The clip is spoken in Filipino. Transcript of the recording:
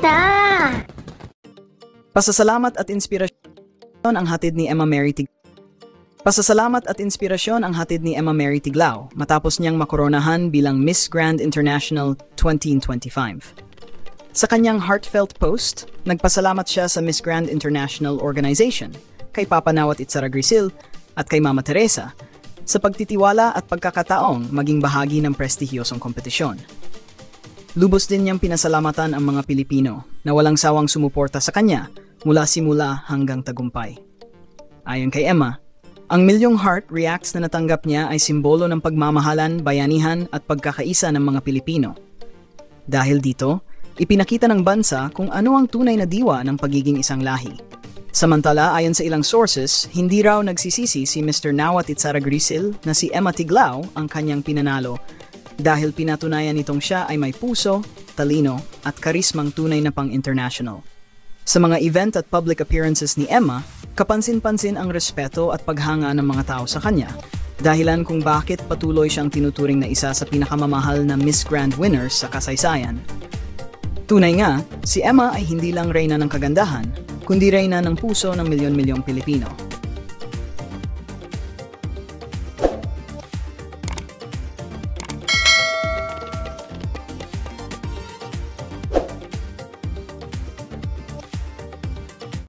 kita! Pasasalamat at inspirasyon ang hatid ni Emma Mary Tiglao. Pasasalamat at inspirasyon ang hatid ni Emma Mary Tiglao matapos niyang makoronahan bilang Miss Grand International 2025. Sa kanyang heartfelt post, nagpasalamat siya sa Miss Grand International Organization, kay Papa Nawat Itzara Grisil at kay Mama Teresa sa pagtitiwala at pagkakataong maging bahagi ng prestihiyosong kompetisyon. Lubos din niyang pinasalamatan ang mga Pilipino na walang sawang sumuporta sa kanya mula simula hanggang tagumpay. Ayon kay Emma, ang milyong heart reacts na natanggap niya ay simbolo ng pagmamahalan, bayanihan at pagkakaisa ng mga Pilipino. Dahil dito, ipinakita ng bansa kung ano ang tunay na diwa ng pagiging isang lahi. Samantala, ayon sa ilang sources, hindi raw nagsisisi si Mr. Nawat Itzara Grisil na si Emma Tiglao ang kanyang pinanalo dahil pinatunayan nitong siya ay may puso, talino at karismang tunay na pang-international. Sa mga event at public appearances ni Emma, kapansin-pansin ang respeto at paghanga ng mga tao sa kanya, dahilan kung bakit patuloy siyang tinuturing na isa sa pinakamamahal na Miss Grand winners sa kasaysayan. Tunay nga, si Emma ay hindi lang reyna ng kagandahan, kundi reyna ng puso ng milyon-milyong Pilipino.